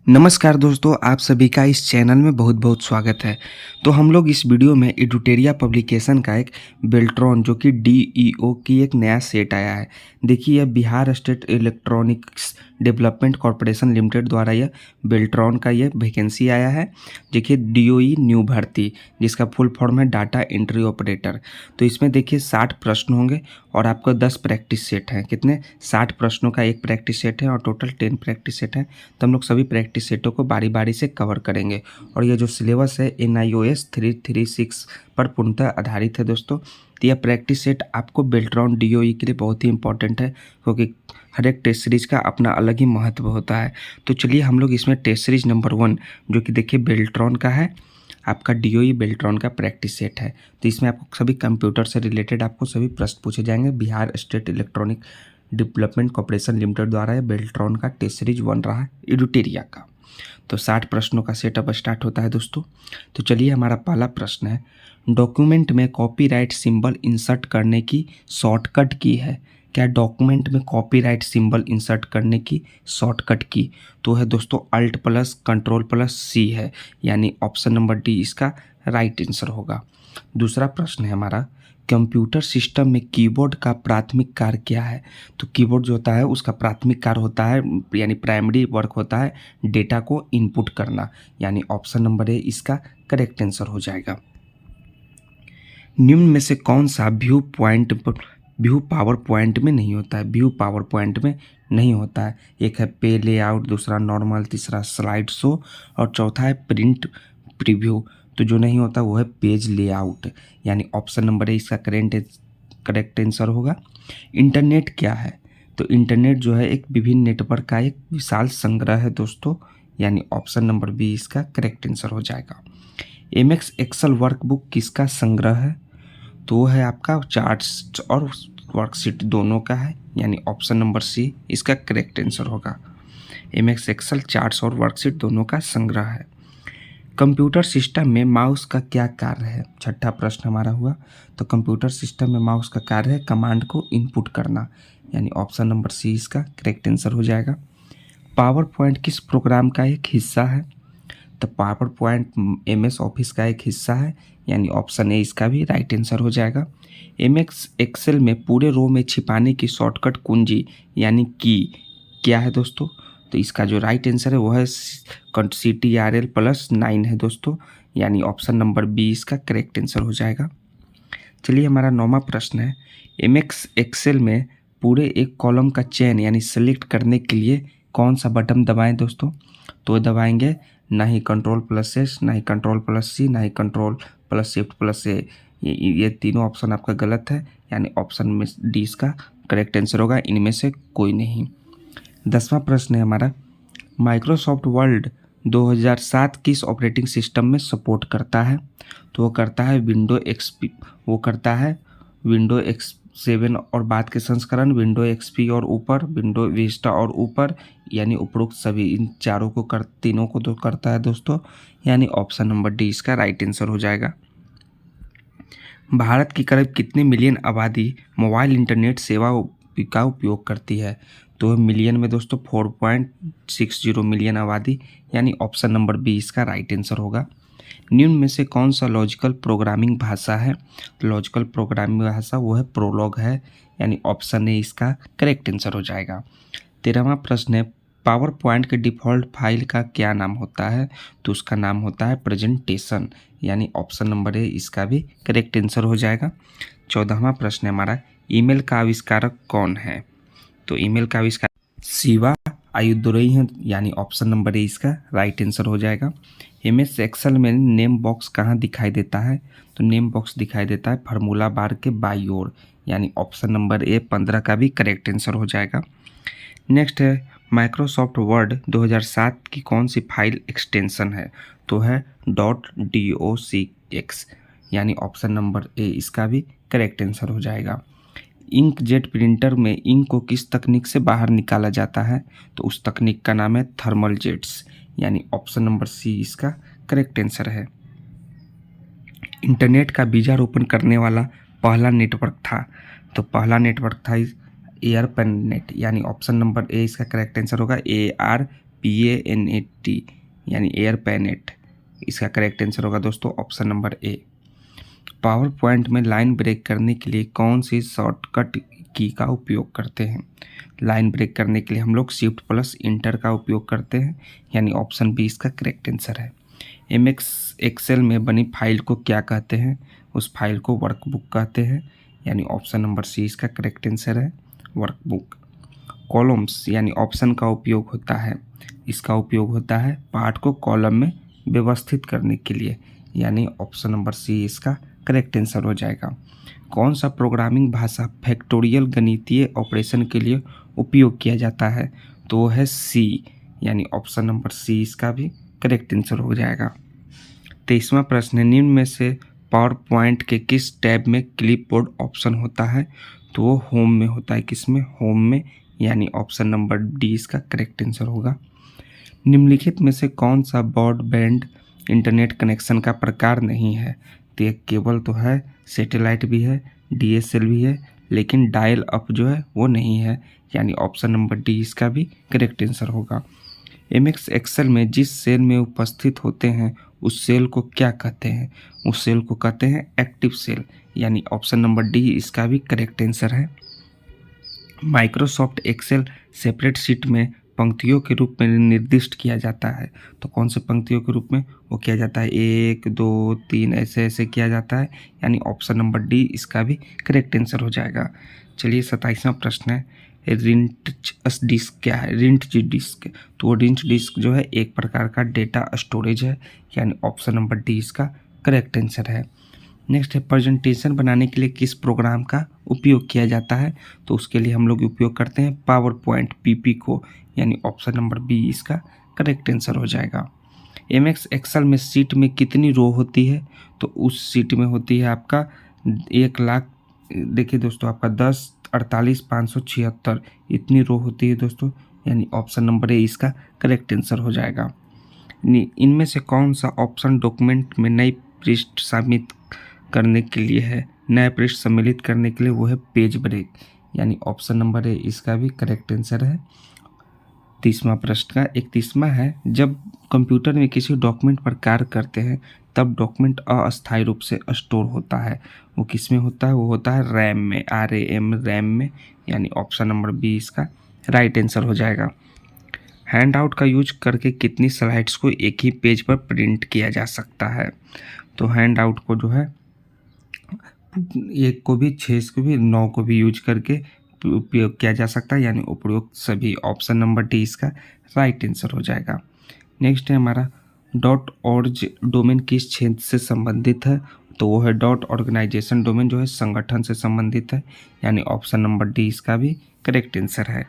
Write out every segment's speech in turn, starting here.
नमस्कार दोस्तों, आप सभी का इस चैनल में बहुत बहुत स्वागत है। तो हम लोग इस वीडियो में एडुटेरिया पब्लिकेशन का एक बेल्ट्रॉन जो कि डीईओ की एक नया सेट आया है। देखिए, यह Bihar state electronics development corporation limited द्वारा यह बेल्ट्रॉन का यह वैकेंसी आया है। देखिए, डीओई न्यू भर्ती, जिसका फुल फॉर्म है डाटा एंट्री ऑपरेटर। तो इसमें देखिए 60 प्रश्न होंगे और आपको 10 प्रैक्टिस सेट हैं। कितने? 60 प्रश्नों का एक प्रैक्टिस सेट है और टोटल 10 प्रैक्टिस सेट है। तो हम लोग सभी प्रैक्टिस सेटों को बारी बारी से कवर करेंगे। और ये जो सिलेबस है NIOS 336 पर पूर्णतः आधारित है दोस्तों। तो यह प्रैक्टिस सेट आपको बेल्ट्रॉन डीओई के लिए बहुत ही इंपॉर्टेंट है, क्योंकि हर एक टेस्ट सीरीज का अपना अलग ही महत्व होता है। तो चलिए हम लोग इसमें टेस्ट सीरीज नंबर 1 जो कि देखिए बेल्ट्रॉन का है, आपका डीओई बेल्ट्रॉन का प्रैक्टिस सेट है। तो इसमें आपको सभी कंप्यूटर से रिलेटेड आपको सभी प्रश्न पूछे जाएंगे। Bihar state electronic development corporation limited द्वारा ये बेल्ट्रॉन का टेस्ट सीरीज 1 रहा है एडुटेरिया का। तो 60 प्रश्नों का सेटअप स्टार्ट होता है दोस्तों। तो चलिए हमारा पहला प्रश्न है, डॉक्यूमेंट में कॉपीराइट सिंबल इंसर्ट करने की शॉर्टकट की है। क्या डॉक्यूमेंट में कॉपीराइट सिंबल इंसर्ट करने की शॉर्टकट की? तो है दोस्तों अल्ट प्लस कंट्रोल प्लस सी है, यानी ऑप्शन नंबर डी इसका राइट आंसर होगा। दूसरा प्रश्न है हमारा, कंप्यूटर सिस्टम में कीबोर्ड का प्राथमिक कार्य क्या है? तो कीबोर्ड जो होता है उसका प्राथमिक कार्य होता है, यानी प्राइमरी वर्क होता है डेटा को इनपुट करना, यानी ऑप्शन नंबर ए इसका करेक्ट आंसर हो जाएगा। निम्न में से कौन सा व्यू पावर पॉइंट में नहीं होता है? व्यू पावर पॉइंट में नहीं होता है। एक है पे लेआउट, दूसरा नॉर्मल, तीसरा स्लाइड शो और चौथा है प्रिंट प्रीव्यू। तो जो नहीं होता वो है पेज लेआउट, यानी ऑप्शन नंबर ए इसका करेक्ट आंसर होगा। इंटरनेट क्या है? तो इंटरनेट जो है एक विभिन्न नेटवर्क का एक विशाल संग्रह है दोस्तों, यानी ऑप्शन नंबर बी इसका करेक्ट आंसर हो जाएगा। MS एक्सेल वर्कबुक किसका संग्रह है? तो है आपका चार्ट्स और वर्कशीट दोनों का है, यानी ऑप्शन नंबर सी इसका करेक्ट आंसर होगा। MS एक्सेल चार्ट्स और वर्कशीट दोनों का संग्रह है। कंप्यूटर सिस्टम में माउस का क्या कार्य है? छठा प्रश्न हमारा हुआ। तो कंप्यूटर सिस्टम में माउस का कार्य है कमांड को इनपुट करना, यानी ऑप्शन नंबर सी इसका करेक्ट आंसर हो जाएगा। पावर पॉइंट किस प्रोग्राम का एक हिस्सा है? तो पावर पॉइंट MS ऑफिस का एक हिस्सा है, यानी ऑप्शन ए इसका भी राइट आंसर हो जाएगा। MS एक्सेल में पूरे रो में छिपाने की शॉर्टकट कुंजी यानी की क्या है दोस्तों? तो इसका जो राइट आंसर है वो है CTRL+9 है दोस्तों, यानी ऑप्शन नंबर बी इसका करेक्ट आंसर हो जाएगा। चलिए हमारा 9वां प्रश्न है, MS एक्सेल में पूरे एक कॉलम का चयन यानी सेलेक्ट करने के लिए कौन सा बटन दबाएं दोस्तों? तो दबाएंगे ना ही कंट्रोल+S, ना ही कंट्रोल+C, ना ही कंट्रोल+Shift+A। ये तीनों ऑप्शन आपका गलत है, यानी ऑप्शन में डी इसका करेक्ट आंसर होगा, इनमें से कोई नहीं। 10वां प्रश्न है हमारा, माइक्रोसॉफ्ट वर्ड 2007 किस ऑपरेटिंग सिस्टम में सपोर्ट करता है? तो वो करता है विंडो X7 और बाद के संस्करण, विंडो XP और ऊपर, विंडो विस्टा और ऊपर, यानी उपरोक्त सभी इन तीनों को तो करता है दोस्तों, यानी ऑप्शन नंबर डी इसका राइट आंसर हो जाएगा। भारत की करीब कितने मिलियन आबादी मोबाइल इंटरनेट सेवा का उपयोग करती है? तो मिलियन में दोस्तों 4.60 मिलियन आबादी, यानी ऑप्शन नंबर बी इसका राइट आंसर होगा। निम्न में से कौन सा लॉजिकल प्रोग्रामिंग भाषा है? लॉजिकल प्रोग्रामिंग भाषा वो है प्रोलॉग है, यानी ऑप्शन ए इसका करेक्ट आंसर हो जाएगा। 13वां प्रश्न है, पावर पॉइंट के डिफ़ॉल्ट फाइल का क्या नाम होता है? तो उसका नाम होता है प्रेजेंटेशन, यानी ऑप्शन नंबर ए इसका भी करेक्ट आंसर हो जाएगा। 14वां प्रश्न है हमारा, ईमेल का आविष्कारक कौन है? तो ईमेल का आविष्कारक शिवा आयुदुरई है, यानी ऑप्शन नंबर ए इसका राइट आंसर हो जाएगा। MS एक्सेल में नेम बॉक्स कहाँ दिखाई देता है? तो नेम बॉक्स दिखाई देता है फार्मूला बार के बाईं ओर, यानी ऑप्शन नंबर ए 15 का भी करेक्ट आंसर हो जाएगा। नेक्स्ट है, माइक्रोसॉफ्ट वर्ड 2007 की कौन सी फाइल एक्सटेंशन है? तो है .docx, यानी ऑप्शन नंबर ए इसका भी करेक्ट आंसर हो जाएगा। इंकजेट प्रिंटर में इंक को किस तकनीक से बाहर निकाला जाता है? तो उस तकनीक का नाम है थर्मल जेट्स, यानी ऑप्शन नंबर सी इसका करेक्ट आंसर है। इंटरनेट का बीजारोपण करने वाला पहला नेटवर्क था? तो पहला नेटवर्क था एयरपेननेट, यानी ऑप्शन नंबर ए इसका करेक्ट आंसर होगा ARP PANET यानी एयर पैनेट, इसका करेक्ट आंसर होगा दोस्तों option number A. Power point में लाइन ब्रेक करने के लिए कौन सी शॉर्टकट की का उपयोग करते हैं? लाइन ब्रेक करने के लिए हम लोग शिफ्ट प्लस इंटर का उपयोग करते हैं, यानी ऑप्शन बी इसका करेक्ट आंसर है। MS एक्सेल में बनी फाइल को क्या कहते हैं? उस फाइल को वर्कबुक कहते हैं, यानी ऑप्शन नंबर सी इसका करेक्ट आंसर है, वर्कबुक। कॉलम्स यानी ऑप्शन का उपयोग होता है, इसका उपयोग होता है पाठ को कॉलम में व्यवस्थित करने के लिए, यानी ऑप्शन नंबर सी इसका करेक्ट आंसर हो जाएगा। कौन सा प्रोग्रामिंग भाषा फैक्टोरियल गणितीय ऑपरेशन के लिए उपयोग किया जाता है? तो वो है सी, यानी ऑप्शन नंबर सी इसका भी करेक्ट आंसर हो जाएगा। 23वां प्रश्न है, निम्न में से पावर पॉइंट के किस टैब में क्लिपबोर्ड ऑप्शन होता है? तो वो होम में होता है। किसमें? होम में, यानी ऑप्शन नंबर डी इसका करेक्ट आंसर होगा। निम्नलिखित में से कौन सा ब्रॉडबैंड इंटरनेट कनेक्शन का प्रकार नहीं है? तो एक केबल तो है, सैटेलाइट भी है, DSL भी है, लेकिन डायल अप जो है वो नहीं है, यानी ऑप्शन नंबर डी इसका भी करेक्ट आंसर होगा। MS एक्सेल में जिस सेल में उपस्थित होते हैं उस सेल को क्या कहते हैं? उस सेल को कहते हैं एक्टिव सेल, यानी ऑप्शन नंबर डी इसका भी करेक्ट आंसर है। माइक्रोसॉफ्ट एक्सेल सेपरेट शीट में पंक्तियों के रूप में निर्दिष्ट किया जाता है, तो कौन से पंक्तियों के रूप में वो किया जाता है? 1 2 3 ऐसे ऐसे किया जाता है, यानी ऑप्शन नंबर डी इसका भी करेक्ट आंसर हो जाएगा। चलिए 27वां प्रश्न है, रिंच डिस्क क्या है? रिंच डिस्क, तो रिंच डिस्क जो है एक प्रकार का डेटा स्टोरेज है, यानी ऑप्शन नंबर डी इसका करेक्ट आंसर है। नेक्स्ट है, प्रेजेंटेशन बनाने के लिए किस प्रोग्राम का उपयोग किया जाता है? तो उसके लिए हम लोग उपयोग करते हैं पावर पॉइंट PP को, यानी ऑप्शन नंबर बी इसका करेक्ट आंसर हो जाएगा। MS एक्सेल में सीट में कितनी रो होती है? तो उस सीट में होती है आपका 1,00,000, देखिए दोस्तों आपका 10 48 576 इतनी रो होती है दोस्तों, यानी ऑप्शन नंबर ए इसका करेक्ट आंसर हो जाएगा। इनमें से कौन सा ऑप्शन डॉक्यूमेंट में नई पृष्ठ शामिल करने के लिए है? नया पृष्ठ सम्मिलित करने के लिए वो है पेज ब्रेक, यानी ऑप्शन नंबर ए इसका भी करेक्ट आंसर है। 30वां प्रश्न का 31वां है, जब कंप्यूटर में किसी डॉक्यूमेंट पर कार्य करते हैं तब डॉक्यूमेंट अस्थायी रूप से स्टोर होता है, वो किस में होता है? वो होता है रैम में, RAM रैम में, यानी ऑप्शन नंबर बी इसका राइट आंसर हो जाएगा। हैंड आउट का यूज करके कितनी स्लाइड्स को एक ही पेज पर प्रिंट किया जा सकता है? तो हैंड आउट को जो है 1 को भी, 6 को भी, 9 को भी यूज करके उपयोग किया जा सकता है, यानी उपयुक्त सभी, ऑप्शन नंबर डी इसका राइट आंसर हो जाएगा। नेक्स्ट है हमारा, .org डोमेन किस क्षेत्र से संबंधित है? तो वो है .ऑर्गेनाइजेशन डोमेन जो है संगठन से संबंधित है, यानी ऑप्शन नंबर डी इसका भी करेक्ट आंसर है।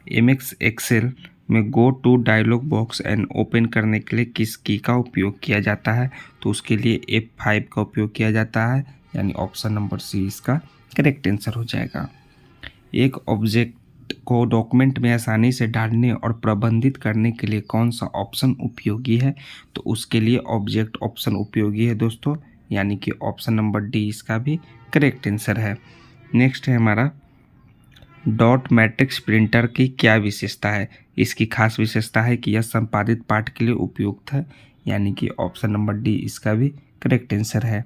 MS एक्सेल में go to dialog box and open करने के लिए किस की का उपयोग किया जाता है? तो उसके लिए F5 का उपयोग किया जाता है, यानी ऑप्शन नंबर सी इसका करेक्ट आंसर हो जाएगा। एक ऑब्जेक्ट को डॉक्यूमेंट में आसानी से डालने और प्रबंधित करने के लिए कौन सा ऑप्शन उपयोगी है? तो उसके लिए ऑब्जेक्ट ऑप्शन उपयोगी है दोस्तों, यानी कि ऑप्शन नंबर डी इसका भी करेक्ट आंसर है। नेक्स्ट है हमारा, डॉट मैट्रिक्स प्रिंटर की क्या विशेषता है? इसकी खास विशेषता है कि यह संपादित पाठ के लिए उपयुक्त है, यानी कि ऑप्शन नंबर डी इसका भी करेक्ट आंसर है।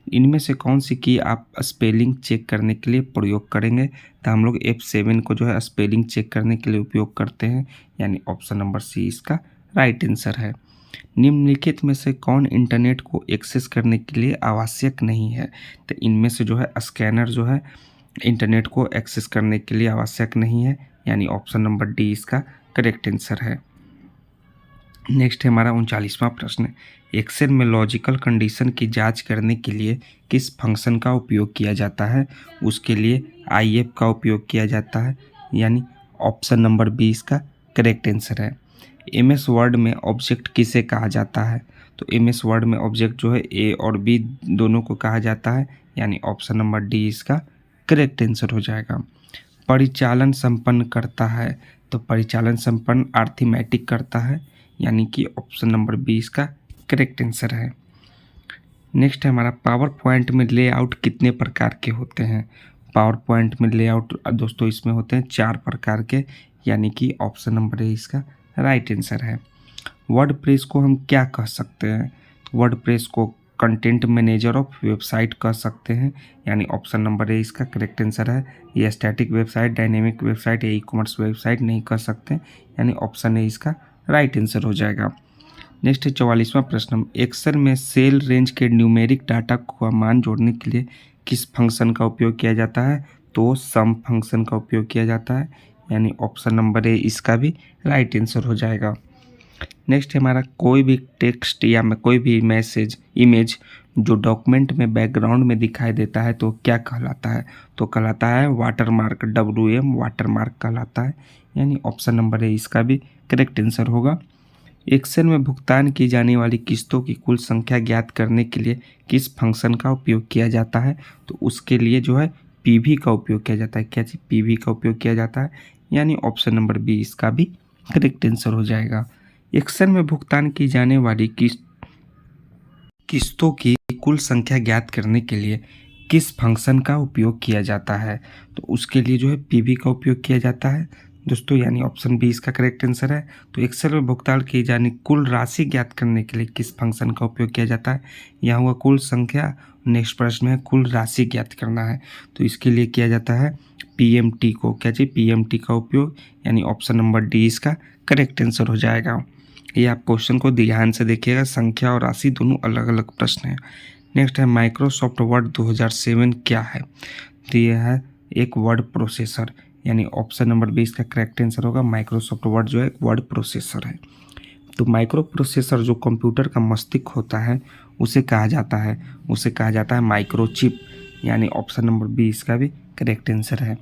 इनमें से कौन सी की आप स्पेलिंग चेक करने के लिए प्रयोग करेंगे? तो हम लोग F7 को जो है स्पेलिंग चेक करने के लिए उपयोग करते हैं, यानी ऑप्शन नंबर सी इसका राइट आंसर है। निम्नलिखित में से कौन इंटरनेट को एक्सेस करने के लिए आवश्यक नहीं है? तो इनमें से जो है स्कैनर जो है इंटरनेट को एक्सेस करने के लिए आवश्यक नहीं है, यानी ऑप्शन नंबर डी इसका करेक्ट आंसर है। नेक्स्ट है हमारा 39वां प्रश्न, एक्सेल में लॉजिकल कंडीशन की जांच करने के लिए किस फंक्शन का उपयोग किया जाता है? उसके लिए IF का उपयोग किया जाता है, यानी ऑप्शन नंबर बी इसका करेक्ट आंसर है। MS वर्ड में ऑब्जेक्ट किसे कहा जाता है? तो MS वर्ड में ऑब्जेक्ट जो है A और B दोनों को कहा जाता है, यानी ऑप्शन नंबर डी इसका करेक्ट आंसर हो जाएगा। परिचालन संपन्न करता है, तो परिचालन संपन्न अर्थमेटिक करता है, यानी कि ऑप्शन नंबर बी इसका करेक्ट आंसर है। नेक्स्ट है हमारा, पावर पॉइंट में लेआउट कितने प्रकार के होते हैं? पावर पॉइंट में लेआउट दोस्तों इसमें होते हैं 4 प्रकार के, यानी कि ऑप्शन नंबर ए इसका राइट आंसर है। वर्डप्रेस को हम क्या कह सकते हैं? वर्डप्रेस को कंटेंट मैनेजर ऑफ वेबसाइट कह सकते हैं, यानी ऑप्शन नंबर ए इसका करेक्ट आंसर है। ये स्टैटिक वेबसाइट, डायनेमिक वेबसाइट या ई कॉमर्स वेबसाइट नहीं कह सकते, यानी ऑप्शन ए इसका राइट आंसर हो जाएगा। नेक्स्ट है 44वां प्रश्न। एक्सेल में सेल रेंज के न्यूमेरिक डाटा को मान जोड़ने के लिए किस फंक्शन का उपयोग किया जाता है? तो सम फंक्शन का उपयोग किया जाता है, यानी ऑप्शन नंबर ए इसका भी राइट आंसर हो जाएगा। नेक्स्ट है हमारा कोई भी टेक्स्ट या कोई भी मैसेज इमेज जो डॉक्यूमेंट में बैकग्राउंड में दिखाई देता है तो क्या कहलाता है? तो कहलाता है वाटरमार्क, WM वाटरमार्क कहलाता है, यानी ऑप्शन नंबर ए इसका भी करेक्ट आंसर होगा। एक्सेल में भुगतान की जाने वाली किस्तों की कुल संख्या ज्ञात करने के लिए किस फंक्शन का उपयोग किया जाता है? तो उसके लिए जो है पीवी का उपयोग किया जाता है। क्या चीज़? पीवी का उपयोग किया जाता है, यानी ऑप्शन नंबर बी इसका भी करेक्ट आंसर हो जाएगा। एक्सेल में भुगतान की जाने वाली किस्तों की कुल संख्या ज्ञात करने के लिए किस फंक्शन का उपयोग किया जाता है? तो उसके लिए जो है पीवी का उपयोग किया जाता है दोस्तों, यानी ऑप्शन बी इसका करेक्ट आंसर है। तो एक्सेल में भुगतान की जाने कुल राशि ज्ञात करने के लिए किस फंक्शन का उपयोग किया जाता है? यहाँ हुआ कुल संख्या, नेक्स्ट प्रश्न है कुल राशि ज्ञात करना है, तो इसके लिए किया जाता है PMT को। क्या चाहिए? PMT का उपयोग, यानी ऑप्शन नंबर डी इसका करेक्ट आंसर हो जाएगा। ये आप क्वेश्चन को ध्यान से देखिएगा, संख्या और राशि दोनों अलग अलग प्रश्न हैं। नेक्स्ट है माइक्रोसॉफ्ट वर्ड 2007 क्या है? तो यह है एक वर्ड प्रोसेसर, यानी ऑप्शन नंबर बी इसका करेक्ट आंसर होगा। माइक्रोसॉफ्ट वर्ड जो है एक वर्ड प्रोसेसर है। तो माइक्रो प्रोसेसर जो कंप्यूटर का मस्तिष्क होता है उसे कहा जाता है माइक्रोचिप, यानी ऑप्शन नंबर बी इसका भी करेक्ट आंसर है।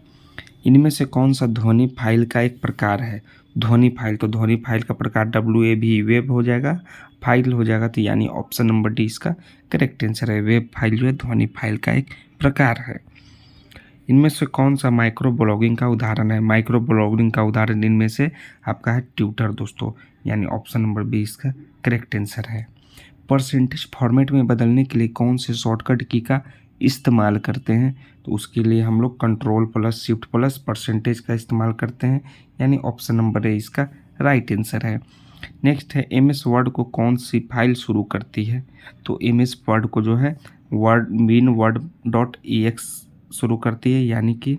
इनमें से कौन सा ध्वनि फाइल का एक प्रकार है? ध्वनि फाइल, तो ध्वनि फाइल का प्रकार WAV वेब हो जाएगा, फाइल हो जाएगा, तो यानी ऑप्शन नंबर डी इसका करेक्ट आंसर है। वेब फाइल जो है ध्वनि फाइल का एक प्रकार है। इनमें से कौन सा माइक्रो ब्लॉगिंग का उदाहरण है? माइक्रो ब्लॉगिंग का उदाहरण इनमें से आपका है ट्विटर दोस्तों, यानी ऑप्शन नंबर बी इसका करेक्ट आंसर है। परसेंटेज फॉर्मेट में बदलने के लिए कौन से शॉर्टकट की का इस्तेमाल करते हैं? तो उसके लिए हम लोग Ctrl+Shift+% का इस्तेमाल करते हैं, यानी ऑप्शन नंबर ए इसका राइट आंसर है। नेक्स्ट है MS वर्ड को कौन सी फाइल शुरू करती है? तो MS वर्ड को जो है winword.ex शुरू करती है, यानी कि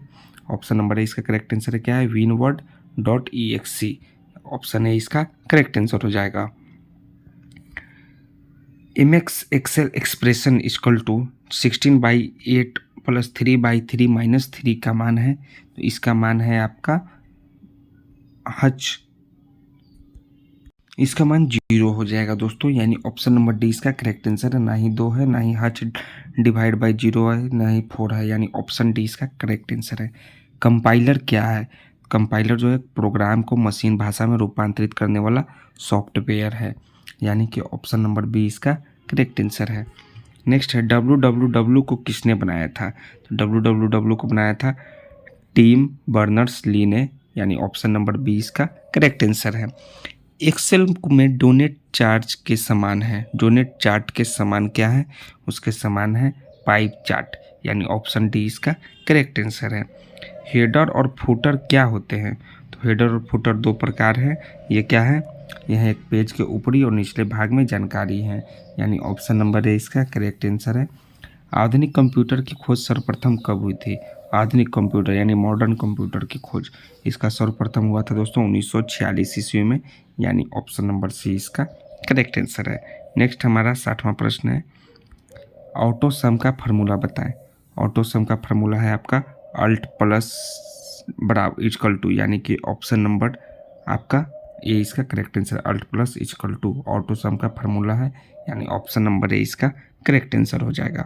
ऑप्शन नंबर ए इसका करेक्ट आंसर है। क्या है? winword.exe, ऑप्शन ए इसका करेक्ट आंसर हो जाएगा। MX Excel expression equal to 16/8 + 3/3 - 3 का मान है, तो इसका मान है आपका इसका मान 0 हो जाएगा दोस्तों, यानी ऑप्शन नंबर डी इसका करेक्ट आंसर है। ना ही 2 है, ना ही h/0 है, ना ही 4 है, यानी ऑप्शन डी इसका करेक्ट आंसर है। कंपाइलर क्या है? कंपाइलर जो है प्रोग्राम को मशीन भाषा में रूपांतरित करने वाला सॉफ्टवेयर है, यानी कि ऑप्शन नंबर बी इसका करेक्ट आंसर है। नेक्स्ट है www को किसने बनाया था? तो www को बनाया था टिम बर्नर्स-ली ने, यानी ऑप्शन नंबर बी इसका करेक्ट आंसर है। एक्सेल में डोनेट चार्ट के समान है, डोनेट चार्ट के समान क्या है? उसके समान है पाइप चार्ट, यानी ऑप्शन डी इसका करेक्ट आंसर है। हेडर और फुटर क्या होते हैं? तो हेडर और फुटर दो प्रकार हैं। ये क्या है? यह एक पेज के ऊपरी और निचले भाग में जानकारी है, यानी ऑप्शन नंबर ए इसका करेक्ट आंसर है। आधुनिक कंप्यूटर की खोज सर्वप्रथम कब हुई थी? आधुनिक कंप्यूटर यानी मॉडर्न कंप्यूटर की खोज इसका सर्वप्रथम हुआ था दोस्तों 1946 ईस्वी में, यानी ऑप्शन नंबर सी इसका करेक्ट आंसर है। नेक्स्ट हमारा 60वां प्रश्न है, ऑटो सम का फार्मूला बताएं। ऑटो सम का फार्मूला है आपका Alt+ = यानी कि ऑप्शन नंबर आपका ए इसका करेक्ट आंसर। Alt+ = ऑटो सम का फार्मूला है, यानी ऑप्शन नंबर ए इसका करेक्ट आंसर हो जाएगा।